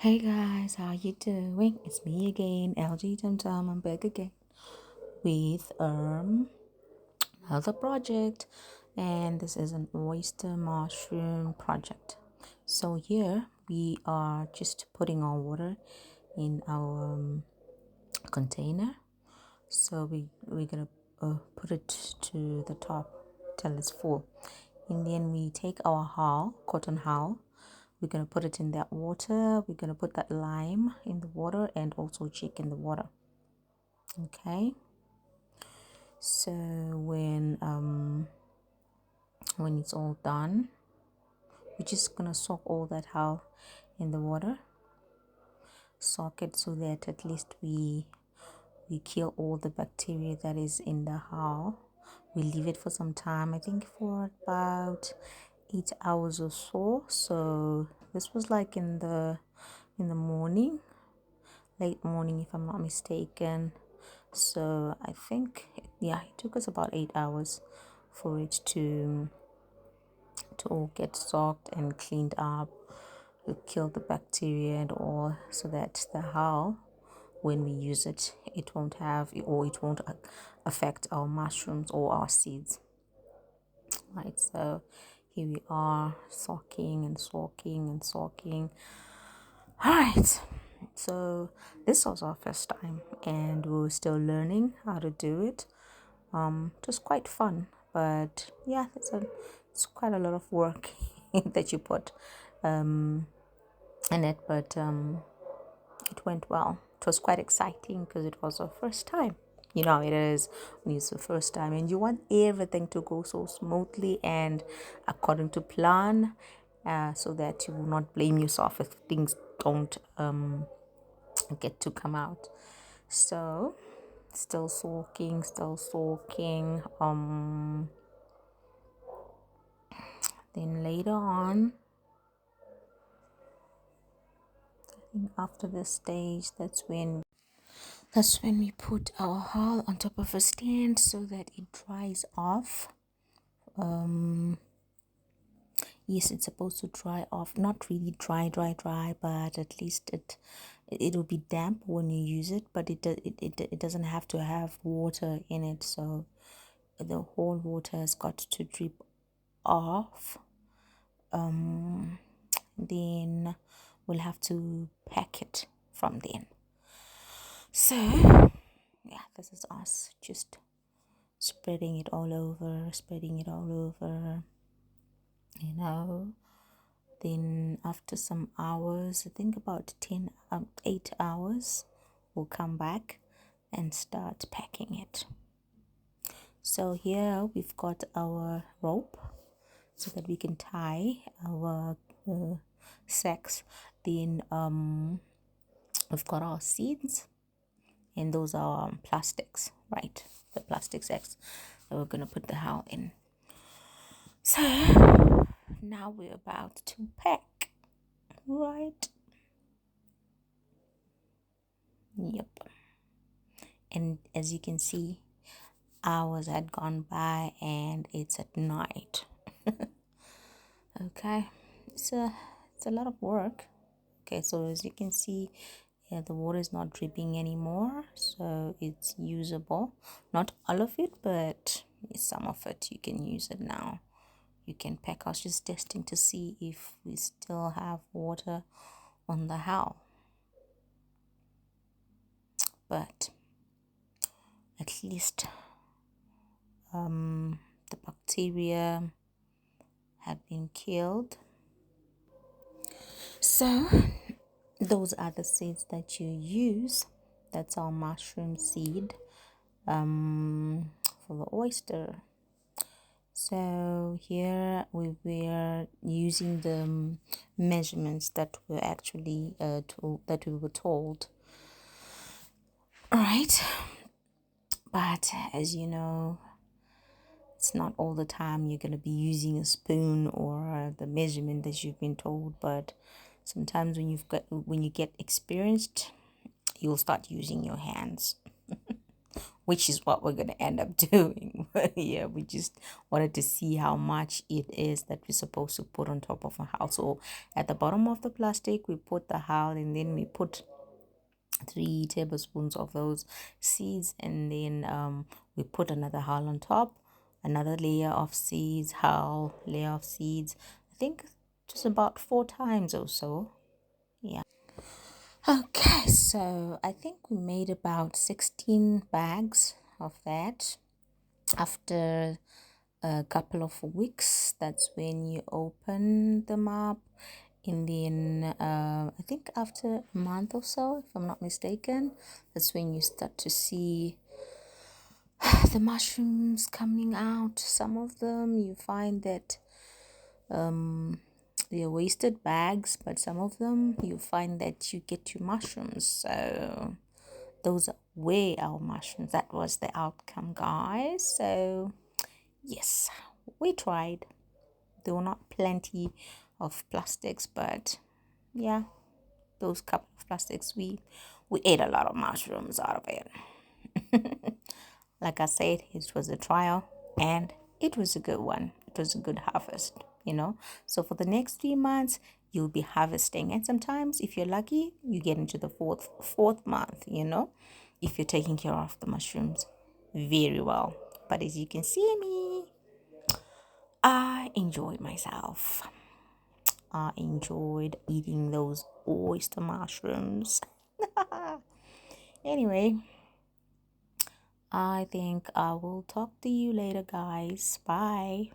Hey guys, how you doing? It's me again, LG Tum. I'm back again with another project, and this is an oyster mushroom project. So here we are just putting our water in our container. So we're gonna put it to the top till it's full, and then we take our cotton hull. We're going to put it in that water. We're going to put that lime in the water and also chick in the water. Okay. So when it's all done, we're just going to soak all that hull in the water. Soak it so that at least we kill all the bacteria that is in the hull. We leave it for some time, I think for about 8 hours or so. So this was like in the morning, late morning if I'm not mistaken. So I think it took us about 8 hours for it to all get soaked and cleaned up, to kill the bacteria and all, so that the hull, when we use it, it won't affect our mushrooms or our seeds. Right, so here we are, soaking and soaking and soaking. All right, so this was our first time and we were still learning how to do it. It was quite fun, but yeah, it's quite a lot of work that you put in it, but it went well. It was quite exciting because it was our first time. You know, it is when it's the first time and you want everything to go so smoothly and according to plan, so that you will not blame yourself if things don't get to come out. So still soaking. Then later on, I think after this stage, that's when we put our hull on top of a stand so that it dries off. Yes, it's supposed to dry off, not really dry, but at least it'll be damp when you use it, but it doesn't have to have water in it, so the whole water has got to drip off. Then we'll have to pack it from then. So yeah, this is us just spreading it all over, you know. Then after some hours, I think about 8 hours, we'll come back and start packing it. So here we've got our rope so that we can tie our sacks. Then we've got our seeds, and those are plastics, right? The plastic sacks that we're gonna put the hull in. So now we're about to pack, right? Yep. And as you can see, hours had gone by and it's at night. Okay, it's a lot of work. Okay, so as you can see, yeah, the water is not dripping anymore, so it's usable. Not all of it, but some of it you can use it now. You can pack. I was just testing to see if we still have water on the hull, but at least the bacteria had been killed. So those are the seeds that you use. That's our mushroom seed for the oyster. So here we were using the measurements that were actually that we were told. All right, but as you know, it's not all the time you're going to be using a spoon or the measurement that you've been told, but sometimes when you get experienced, you'll start using your hands which is what we're going to end up doing. Yeah, we just wanted to see how much it is that we're supposed to put on top of a hull. So at the bottom of the plastic, we put the hull, and then we put 3 tablespoons of those seeds, and then we put another hull on top, another layer of seeds, hull, layer of seeds. I think just about 4 times or so. Yeah. Okay, so I think we made about 16 bags of that. After a couple of weeks, that's when you open them up. And then I think after a month or so, if I'm not mistaken, that's when you start to see the mushrooms coming out. Some of them you find that they're wasted bags, but some of them you find that you get your mushrooms. So those were our mushrooms. That was the outcome, guys. So yes, we tried. There were not plenty of plastics, but yeah, those couple of plastics, we ate a lot of mushrooms out of it. Like I said, it was a trial, and it was a good one. It was a good harvest. So for the next 3 months, you'll be harvesting, and sometimes, if you're lucky, you get into the fourth month. If you're taking care of the mushrooms very well. But as you can see me, I enjoyed myself. I enjoyed eating those oyster mushrooms. Anyway, I think I will talk to you later, guys. Bye.